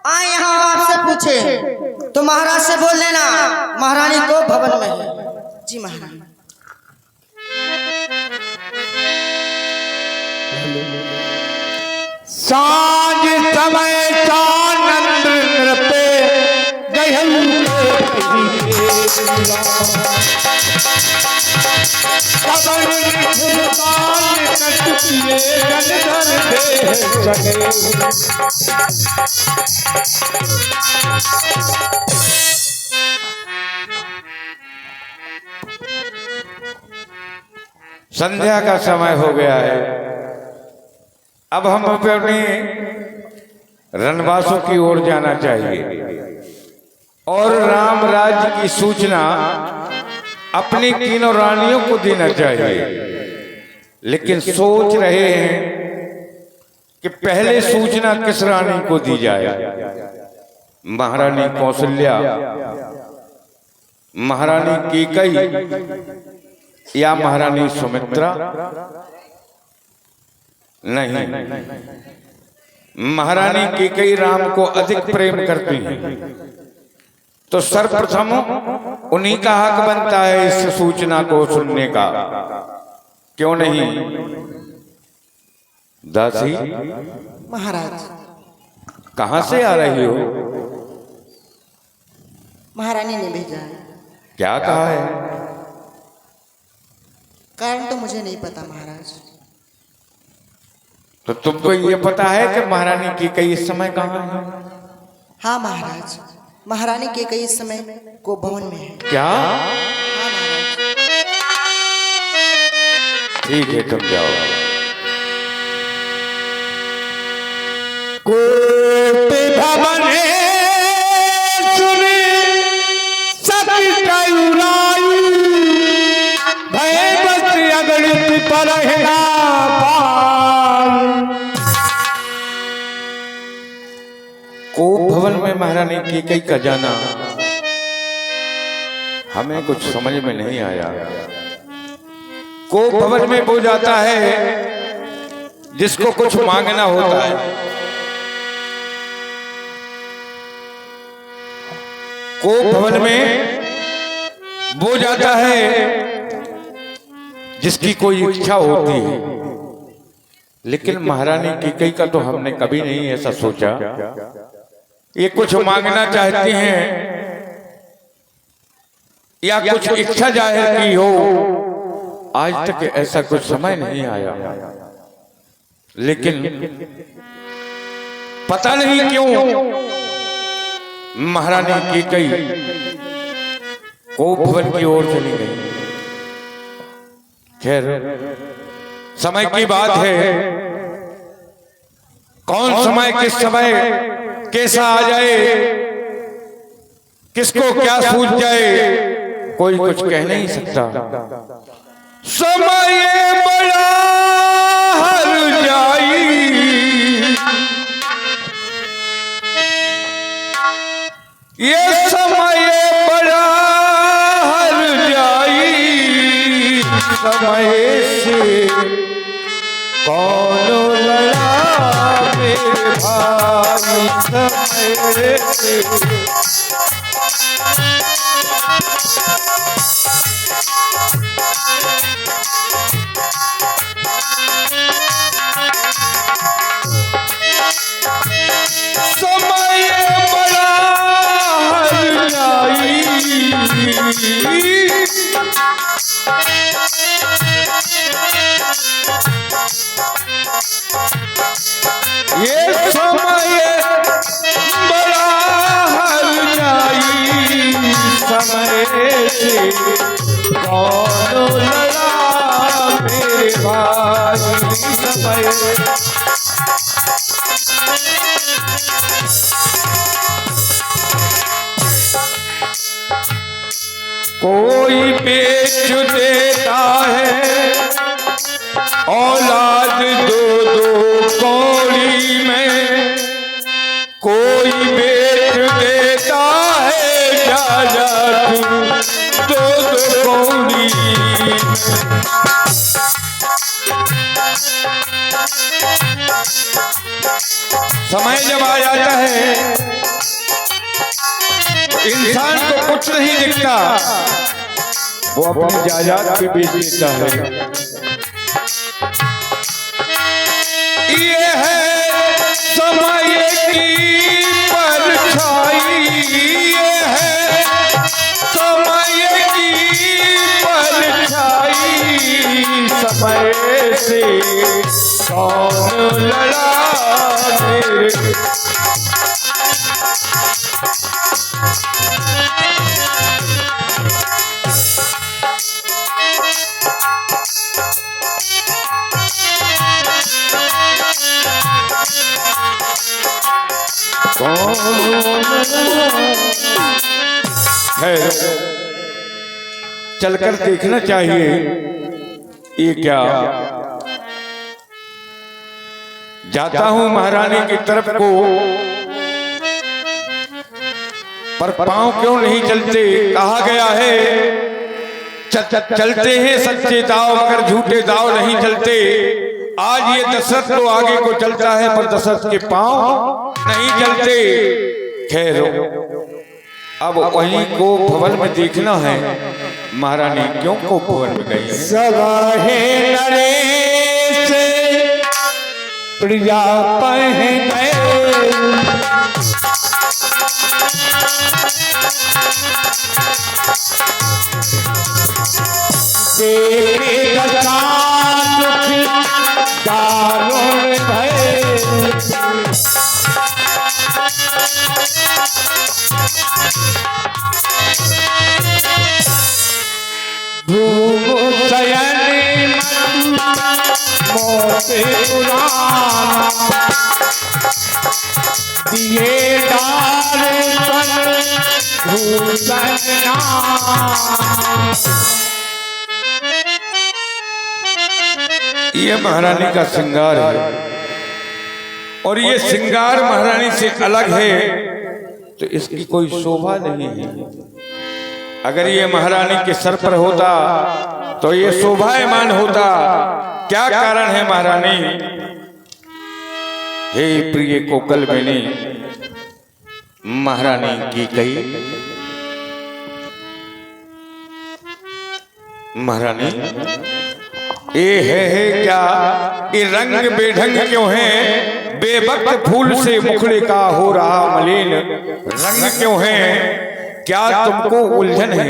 आए यहाँ आपसे पूछे तो महाराज से बोल लेना महारानी को भवन में है। जी महाराज। सांझ समय चानंद नृत्य गहन संध्या का समय हो गया है। अब हम अपने रणवासों की ओर जाना चाहिए और राम राज्य की सूचना अपनी तीनों रानियों को देना चाहिए। लेकिन सोच रहे हैं कि पहले सूचना किस रानी को दी जाए, महारानी कौशल्या, महारानी कैकई या महारानी सुमित्रा? नहीं, महारानी कैकई राम को अधिक प्रेम करती हैं, तो सर्वप्रथम उन्हीं का हक बनता है इस सूचना को सुनने का। क्यों नहीं दासी? महाराज कहां से आ रही हो? महारानी ने भेजा है। क्या कहा है? कारण तो मुझे नहीं पता महाराज। तो तुमको ये पता है कि महारानी कैकई इस समय कहाँ है? हाँ महाराज, महारानी कैकई इस समय को भवन में है। क्या? हाँ महाराज। ठीक है, तुम जाओ। कोटि भवन सुनी सती कयुराई, भय बस अगणित परहिना पाल। कोप भवन में महारानी कैकई का जाना हमें कुछ समझ में नहीं आया। कोप भवन में वो जाता है जिसको कुछ मांगना होता है। कोप भवन में वो जाता है जिसकी कोई इच्छा होती है। लेकिन महारानी कैकई का तो हमने कभी नहीं ऐसा सोचा ये कुछ मांगना चाहती हैं या कुछ इच्छा जाहिर की हो। आज तक ऐसा कुछ समय नहीं आया। लेकिन पता नहीं क्यों महारानी कैकई कोप भवन की ओर चली गई। खैर, समय की बात है, कौन समय किस समय कैसा आ जाए, किसको क्या सूझ जाए, कोई कुछ कह नहीं सकता। समय बड़ा हर जाई, ये समय बड़ा हर जाई, समय से कौन लड़ा मेरे भाई, समय से। समय बड़ा हर जाई, ये समय बड़ा हर जाई, समय से कौन लड़ा मेरे भाई, समय। कोई बेच देता है औलाद दो दो कौड़ी में, कोई बेच देता है जायदाद दो दो कौड़ी में। समय जब आ जाता है कुछ नहीं दिखता, वो अपनी जायदाद भी बेच देता है। ये है समय की परछाई, ये है समय की परछाई, समय से कौन लड़ा मेरे। चलकर देखना चाहिए ये क्या। जाता हूं महारानी की तरफ को, पर पांव क्यों नहीं चलते। कहा गया है चलते हैं सच्चे दाव मगर झूठे दाव नहीं चलते। आज ये दशरथ तो आगे को चलता है पर दशरथ के पांव नहीं चलते। खैर अब वहीं को भवन में देखना है महारानी क्यों को भवन में गई। सवाहे नरेश प्रिया पहन दारुण धूम शयन मोते पुराना दिए डाल भूषण ये महारानी का श्रृंगार है और ये श्रृंगार महारानी से अलग है तो इसकी कोई शोभा नहीं है। अगर ये महारानी के सर पर होता तो ये शोभायमान होता। क्या कारण है महारानी। हे प्रिय कोकल बेनी महारानी की कही। महारानी ये है क्या ये रंग बेढंग क्यों है। बेवक्त फूल से मुखड़े का हो रहा मलिन रंग क्यों है। क्या तुमको उलझन है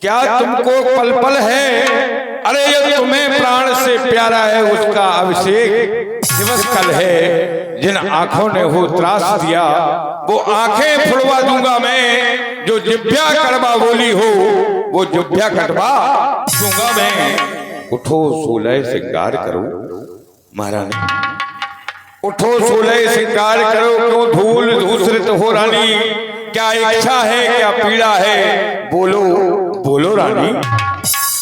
क्या तुमको पल पल है। अरे ये तुम्हें प्राण से प्यारा है उसका अभिषेक दिवस कल है। जिन आंखों ने हो त्रास दिया वो आंखें फुड़वा दूंगा मैं। जो जिभ्या कड़वा बोली हो वो जिभ्या कटवा दूंगा मैं। उठो सोलह श्रृंगार करो महारानी। उठो सोलह श्रृंगार करो क्यों धूल धूसरित हो रानी। क्या इच्छा है क्या पीड़ा है बोलो बोलो रानी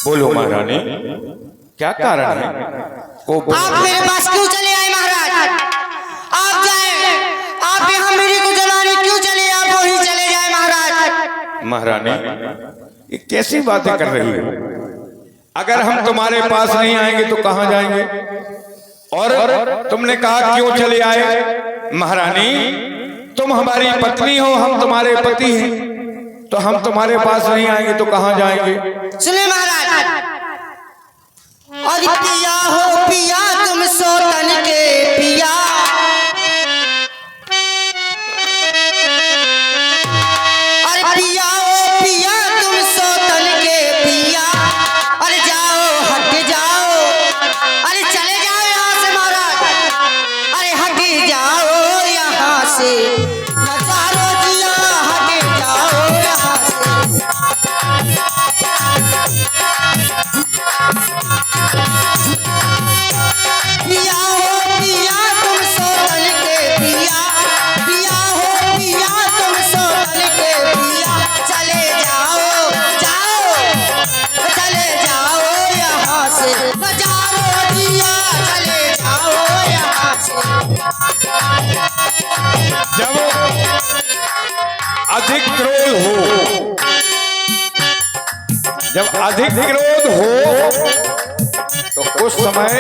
बोलो महारानी। क्या कारण है आप मेरे पास क्यों चले आए महाराज। आप जाए आप यहाँ मेरे को जलाने क्यों चले। आप वहीं चले जाए महाराज। महारानी ये कैसी बातें कर रही हो। अगर हम तुम्हारे पास नहीं आएंगे तो कहां जाएंगे। और तुमने कहा क्यों चले आए। महारानी तुम हमारी पत्नी हो हम तुम्हारे पति हैं तो हम तुम्हारे पास नहीं आएंगे तो कहां जाएंगे। सुने महाराज। और पिया हो पिया तुम सोतन के पिया। अरे पिया हो पिया तुम सोतन के पिया। अरे जाओ हट जाओ। अरे चले जाओ यहाँ से महाराज। अरे हट जाओ यहाँ से। नजारो दिया हट जाओ यहाँ से। पिया हो पिया तुम सोतन के पिया। पिया हो पिया तुम सोतन के पिया। चले जाओ जाओ चले जाओ यहाँ से। नजारो दिया चले जाओ यहाँ से। जब अधिक क्रोध हो जब अधिक क्रोध हो तो उस समय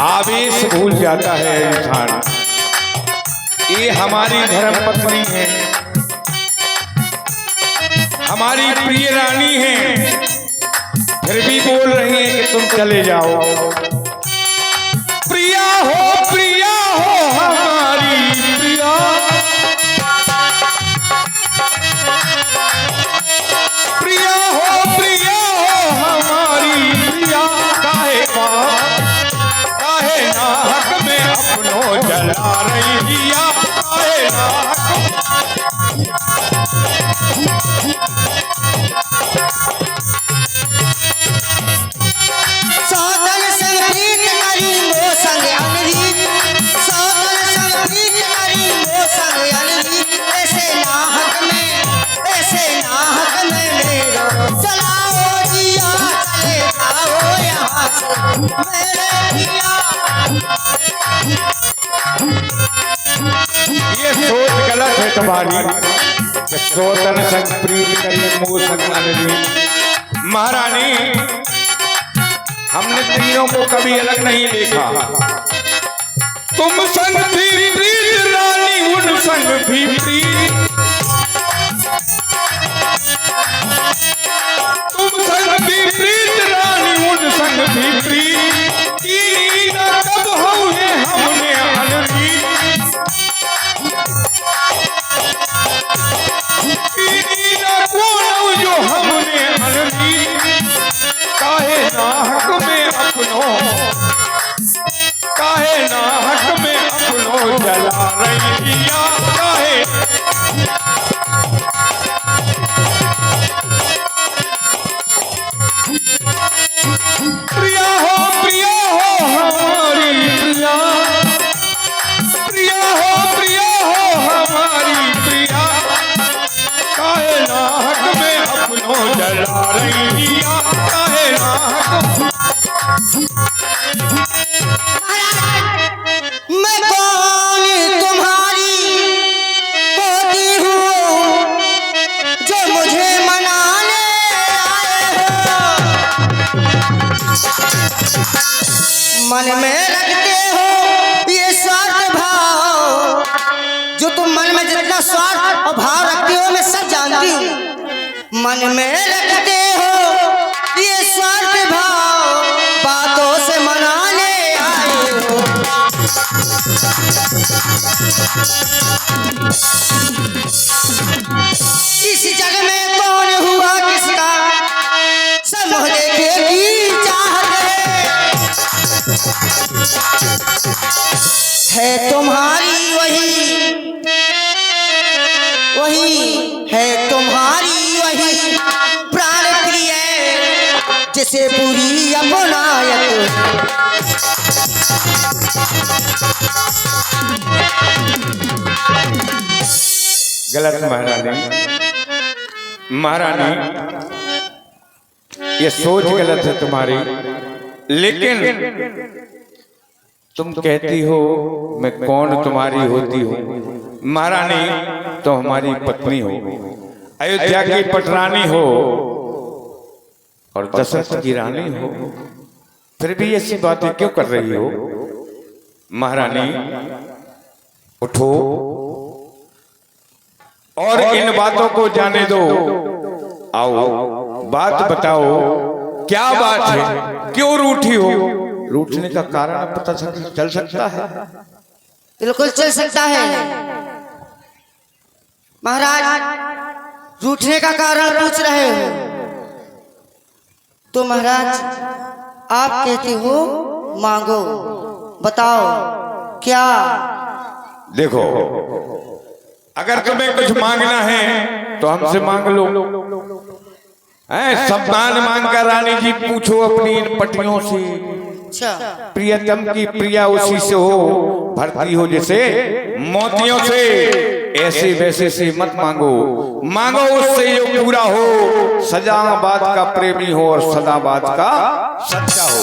आवेश भूल जाता है इंसान। ये हमारी धर्म पत्नी है हमारी प्रिय रानी हैं, फिर भी बोल रही हैं कि तुम चले जाओ। प्रिया हो हमारी प्रिया, प्रिया हो हमारी प्रिया, काहे नाहक में अपनों जला रही या, काहे नाहक। सौतन संग प्रीत करी मो संग अनरीत, सौतन संग प्रीत करी मो संग अनरीत, ऐसे नाहक में मेरा चलाओ जिया, चले जाओ यहाँ से मेरे पिया। ये सोच गलत है तुम्हारी कि सौतन संग प्रीत करी मोह संग अनरीत। महारानी, हमने तीनों को कभी अलग नहीं देखा। तुम संग भी प्रीत रानी, उन संग भी प्रीत, तुम संग भी प्रीत रानी, उन संग भी प्रीत, कीनी न कब हुए हमने अनरीत, कीनी न कौन जो हमने अनरीत, काहे नाहक में अपनों, काहे नाहक में अपनों जला रही या, काहे। प्रिया हो हमारी प्रिया, प्रिया हो हमारी प्रिया, काहे नाहक में अपनों जला रही या, काहे नाहक। मैं कौन तुम्हारी होती हूँ जो मुझे मनाने आए हो, मन में रखते हो ये स्वार्थ भाव, जो तुम मन में जितना स्वार्थ और भाव रखती हो मैं सब जानती हूँ। मन में रखते हो ये स्वार्थ भाव, बातों से मनाने आए हो। इस जग में कौन हुआ किसका सब देखेगी चाहते, है तुम्हारी वही है तुम्हारी वही प्राण प्रिय, जिसे पूरी अपनायत। गलत महारानी, महारानी ये सोच गलत है तुम्हारी, लेकिन तुम कहती हो मैं कौन तुम्हारी होती हूँ। महारानी तो हमारी पत्नी हो, अयोध्या की पटरानी हो और दशरथ की रानी हो, फिर भी ऐसी बातें क्यों कर रही हो। महारानी उठो और इन बातों को जाने दो। आओ बात बताओ, क्या बात है, क्यों रूठी हो। रूठने का कारण पता चल सकता है? बिल्कुल चल सकता है महाराज। रूठने का कारण पूछ रहे हो तो महाराज आप कहते हो मांगो, बताओ क्या। देखो, अगर तुम्हें कुछ मांगना है तो हमसे मांग लो। सम्मान मांगकर रानी जी पूछो अपनी इन पटियों से। प्रियतम की प्रिया उसी से हो, भरती हो जैसे मोतियों से, ऐसे वैसे से मत मांगो। मांगो उससे जो पूरा हो, सदाबाद का प्रेमी हो और सदाबाद का सच्चा हो।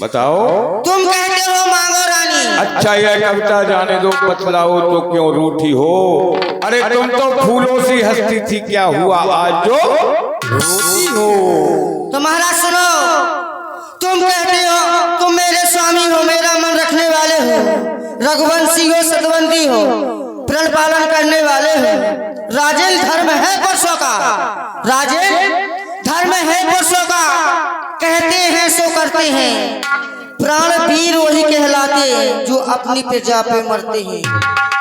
बताओ। तुम कहते हो मांगो रानी। अच्छा यह कविता जाने दो, बतलाओ तो क्यों रूठी हो। अरे तुम तो फूलों सी हंसती थी, क्या हुआ आज जो रोती हो। तो महाराज सुनो, तुम कहते हो तुम मेरे स्वामी हो, मेरा मन रखने वाले हो, रघुवंशी हो, सतवंती हो, प्रण पालन करने वाले हो, राजेल धर्म है पुरुषों का, राजेल धर्म है पुरुषों का, कहते हैं सो करते हैं, प्राण वीर वही कहलाते जो अपनी प्रजा पे मरते हैं।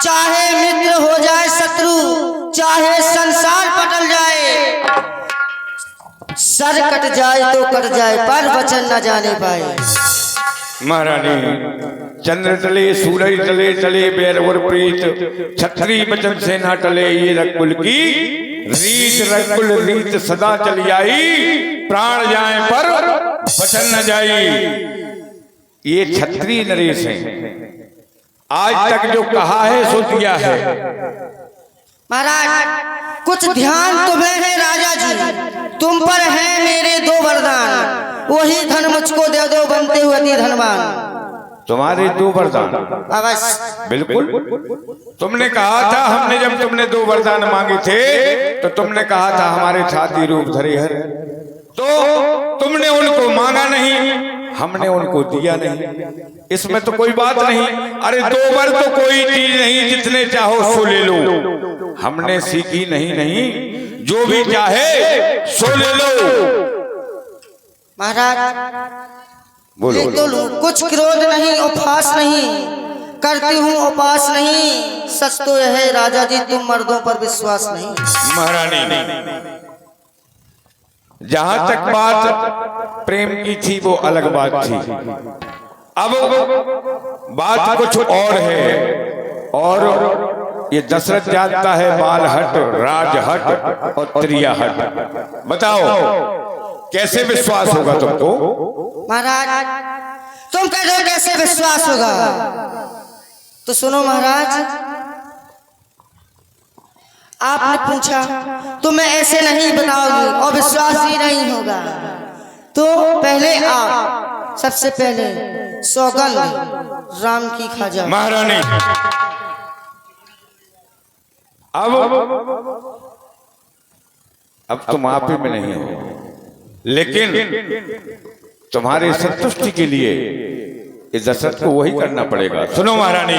चाहे मित्र हो जाए शत्रु, चाहे संसार पटल जाए, सर कट जाए तो कट जाए पर वचन न जाने पाए। महारानी चंद्र टले सूरज टले टले बैर और प्रीत, छत्री बचन से ना टले ये रकुल की रीत, रकुल रीत सदा चली आई, प्राण जाए पर वचन न जाई। ये छत्री नरेश हैं, आज तक जो कहा है सो दिया है। महाराज कुछ ध्यान तुम्हें है राजा जी, तुम पर है मेरे दो वरदान, वही धन मुझको दे दो बनते हुए अति धनवान। तुम्हारे दो वरदान? अवश्य। बिल्कुल, तुमने कहा था, हमने जब तुमने दो वरदान मांगे थे तो तुमने कहा था हमारे छाती रूप धरे हर, तो तुमने उनको मांगा नहीं, हमने उनको दिया नहीं, इसमें तो कोई बात नहीं। अरे दो वर तो कोई चीज नहीं, जितने चाहो सो ले लो। हमने सीखी नहीं, जो भी चाहे सो ले लो। महाराज बोलो। ले तो लूं, कुछ क्रोध नहीं, उपहास नहीं करती हूँ, उपास नहीं, सच तो यह है राजा जी तुम मर्दों पर विश्वास नहीं। महारानी जहां तक बात प्रेम की थी वो अलग बात थी, अब बात कुछ और है। और ये दशरथ जानता है बाल हट, राज हट और त्रिया हट। बताओ कैसे विश्वास होगा तुमको? महाराज तुम कह दो कैसे विश्वास होगा, तो सुनो महाराज, आपने पूछा तो मैं ऐसे नहीं बताऊंगी और विश्वास ही नहीं होगा, तो पहले आप सबसे पहले सौगंध राम की खा जाओ। महारानी अब तुम आप ही में नहीं हो, लेकिन तुम्हारे संतुष्टि के लिए इस दशरथ को वही करना पड़ेगा। सुनो महारानी,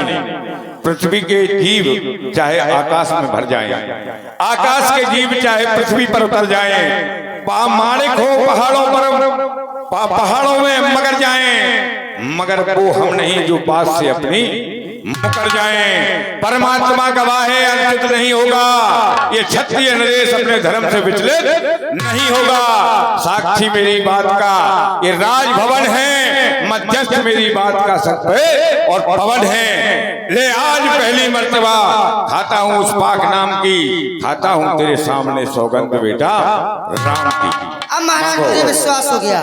पृथ्वी के जीव चाहे आकाश में भर जाएं, आकाश के जीव चाहे पृथ्वी पर उतर जाएं, माणिक हो पहाड़ों पर, पहाड़ों में मगर जाएं, मगर वो हम नहीं जो बात से अपनी मुकर जाएं। परमात्मा गवाह है अंकित नहीं होगा, ये क्षत्रिय नरेश अपने धर्म से विचलित नहीं होगा। साक्षी मेरी बात का ये राजभवन है, मध्यस्थ मेरी बात का सत्य और पवन है। ले आज पहली मर्तबा खाता हूँ उस पाक नाम की, खाता हूँ तेरे सामने सौगंध बेटा राम की। अब महाराज मुझे विश्वास हो गया,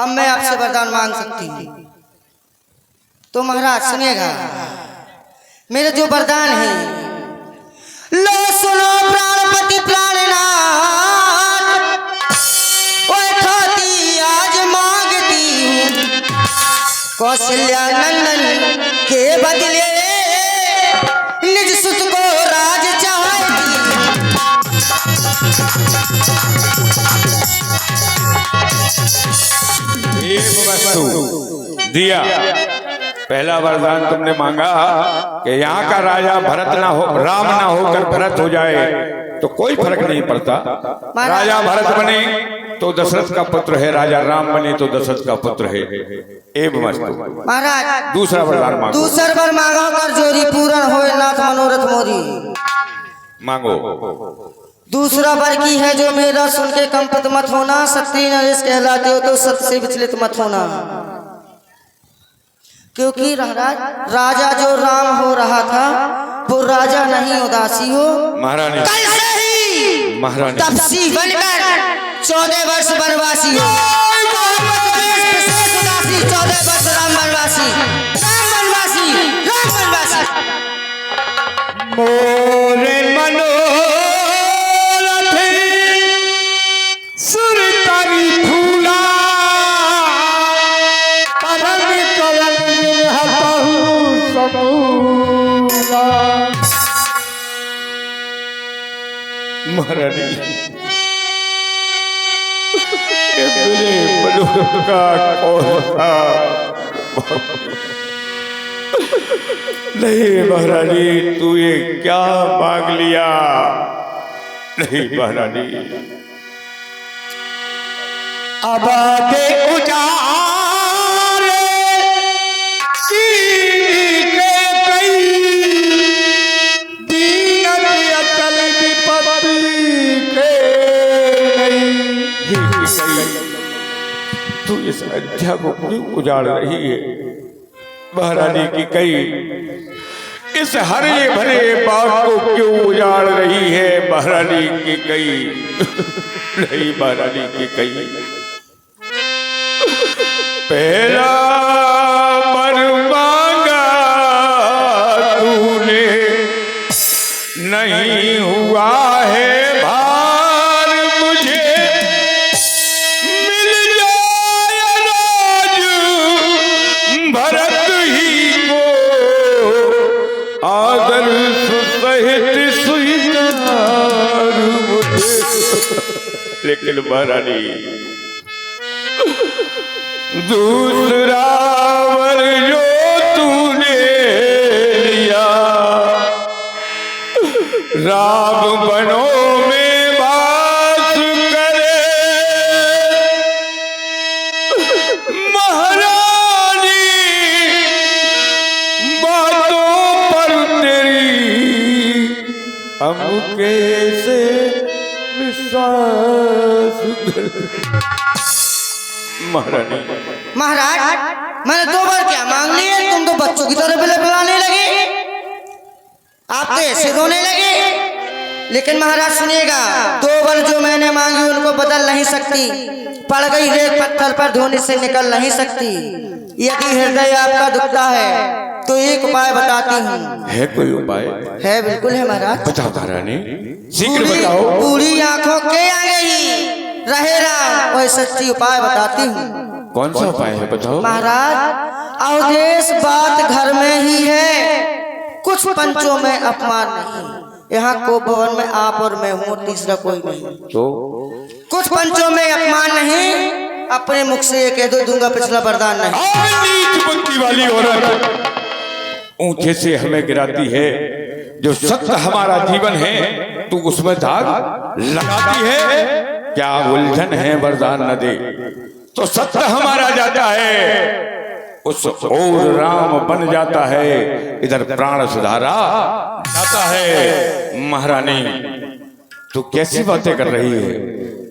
अब मैं आपसे वरदान मांग सकती हूँ। तो महाराज सुनिएगा, मेरे जो वरदान है, लो सुनो प्राणपति प्राणनाथ, ओए खाती आज मांगती हूँ, कौशल्या नंदन के बदले निज सुत को राज चाहती। एक वस्तु दिया, पहला वरदान तुमने मांगा कि यहाँ का राजा भरत ना हो, राम ना होकर भरत हो जाए तो कोई फर्क नहीं पड़ता। राजा भरत बने तो दशरथ का पुत्र है, राजा राम बने तो दशरथ का पुत्र है। एवं वस्तु। महाराज दूसरा वरदान मांगो। दूसरा वर मांगो कर जोरी पूर्ण होए नाथ मनोरथ मोरी। मांगो। दूसरा वर की है जो मेरा सुन के कंपित मत होना, क्षत्रिय नरेश कहलाते हो तो सत्य से विचलित मत होना, क्योंकि राजा जो राम हो रहा था वो राजा नहीं उदासी हो। महारानी कल से ही महारानी तपसी बनकर 14 वर्ष वनवासी हो, 14 वर्ष राम वनवासी, राम वनवासी, राम वनवासी। मोरे मनोरथ सुर तारी फूला, परम करण हतहु समूला। महारानी मेरे मनोरथ का कौन था? नहीं महारानी, तू ये क्या मांग लिया? नहीं महारानी। आबादे उजारे की के कई दीनत अचल विपत्ति के नहीं। तू इस अयोध्या को क्यों उजाड़ रही है महारानी की कई? इस हरे भरे बाग को क्यों उजाड़ रही है महारानी की कई? नहीं महारानी की कई। पहला वर मांगा तूने, नहीं हुआ है भार मुझे, मिल जाए राज भरत ही को, आदर सहित स्वीकार मुझे। लेकिन महारानी दूसरा वर जो तूने लिया, राम बनों में वास करे, महारानी बातों पर तेरी हम कैसे विश्वास करे? महारानी महाराज, मैंने 2 बार क्या मांग लिए, तुम तो बच्चों की तरह बिलबिलाने लगे, आप तो ऐसे रोने लगे। लेकिन महाराज सुनिएगा, 2 बार जो मैंने मांगी उनको बदल नहीं सकती, पड़ गई रेत पत्थर पर धोने से निकल नहीं सकती। यदि हृदय आपका दुखता है तो एक उपाय बताती हूँ। है कोई उपाय? है, बिल्कुल है महाराज। बताओ महारानी, शीघ्र बताओ। पूरी आंखों के आगे ही रहेगा वही सच्ची उपाय बताती हूँ। कौन सा उपाय है बताओ? महाराज, अवधेश बात घर में ही है, कुछ पंचों में अपमान नहीं। यहाँ को भवन में आप और मैं हूँ, तीसरा कोई नहीं। तो कुछ पंचों में अपमान नहीं, अपने मुख से ये कह दो दूंगा पिछला वरदान नहीं। नीच बुद्धि वाली औरत ऊंचे से हमें गिराती है, जो सत्य हमारा जीवन है तू उसमें दाग लगाती है। क्या उलझन है वरदान न दे तो सत्य हमारा जाता है, उस और राम बन जाता है, इधर प्राण सुधारा जाता है। महारानी तू कैसी बातें कर रही है?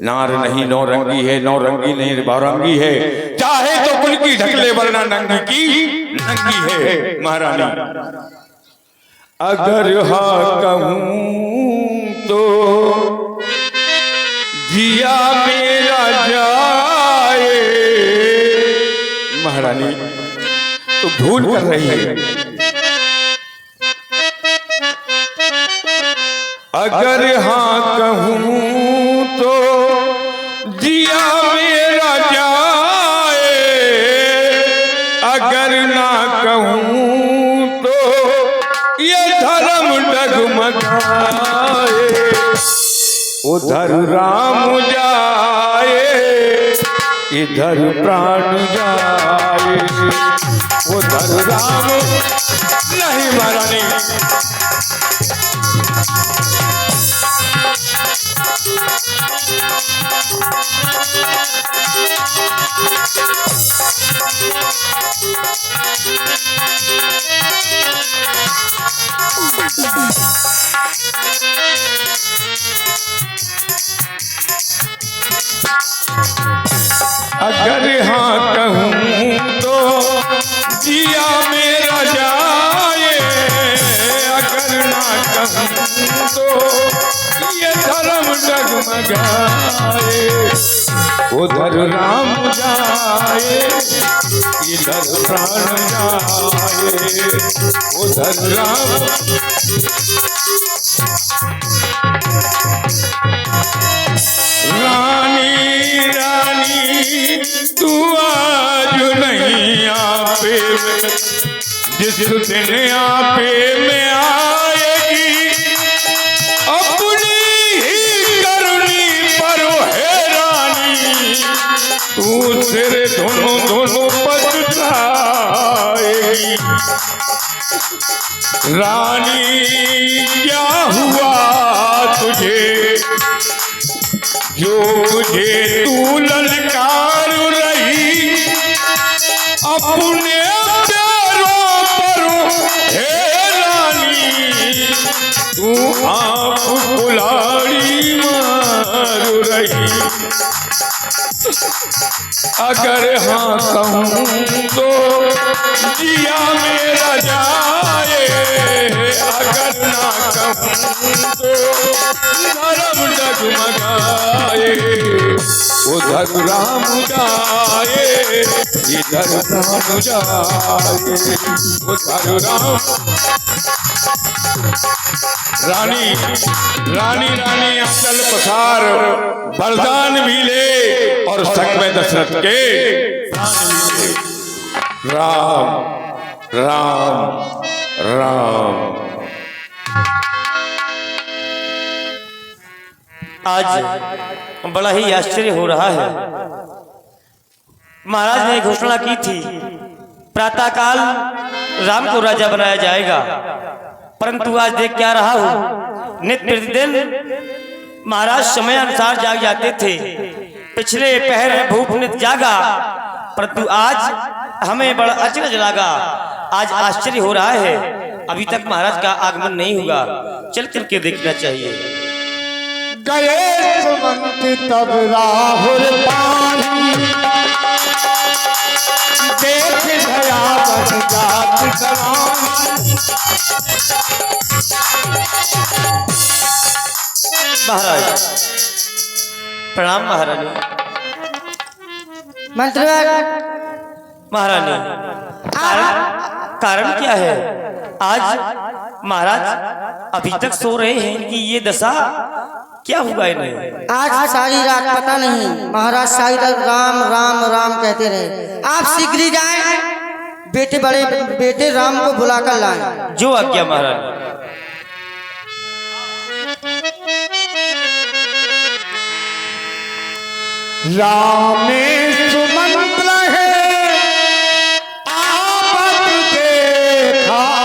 नार नहीं नौरंगी है, नौरंगी नहीं बारंगी है, चाहे तो कुल की ढकले वरना नंगी की नंगी है। महारानी अगर हाँ कहूं तो जिया मेरा जाए। महारानी तो भूल कर रही है। अगर हाँ कहूं तो जिया मेरा जाए, अगर ना कहूं तो ये धर्म डगमगाए। उधर राम जाए, इधर प्राण जाए, उधर राम नहीं। महारानी अगर हाँ कहूं तो जिया मेरा जाए, अगर ना कहूं तो ये धर्म डगमगाए। उधर राम जाए, इधर प्राण जाए, उधर राम। रानी रानी तू आज नहीं आपे, जिस दिन आपे में आएगी अपनी ही करनी पर है रानी, तू तेरे दोनों दोनों पछताएगी। रानी क्या हुआ तुझे जो तुझे तू ललकार रही अपने पैरों पर हे रानी, तू आप कुल्हाड़ी मार रही। अगर हाँ कहूँ तो जिया मेरा जाए, अगर ना कहूँ तो धर्म डगमगाए। उधर राम जाए इधर राम जाए, उधर राम। रानी रानी रानी अचल पसार वरदान भी ले और संग में दशरथ के प्राण भी ले। राम राम राम। आज बड़ा ही आश्चर्य हो रहा है। महाराज ने घोषणा की थी प्रातःकाल राम को राजा बनाया जाएगा, परंतु आज देख क्या रहा हूं, नित्य प्रतिदिन महाराज समय अनुसार जाग जाते थे। पिछले पहर भूप नित्य जागा, परंतु आज हमें बड़ा अचरज लगा। आज आश्चर्य हो रहा है, अभी तक महाराज का आगमन नहीं हुआ। चल करके देखना चाहिए। गए सुमंत तब राहुल पानी, देख धया बन जात सरानी। महाराज प्रणाम। महारानी मंत्रीवर महारानी कारण क्या है? आज महाराज अभी तक सो रहे हैं कि ये दशा क्या हुआ इन्हें? आज सारी रात पता नहीं, महाराज सारी रात राम राम राम कहते रहे। आप शीघ्र ही जाएं, बेटे बड़े बेटे राम को बुलाकर लाएं। जो आज्ञा महाराज। रामे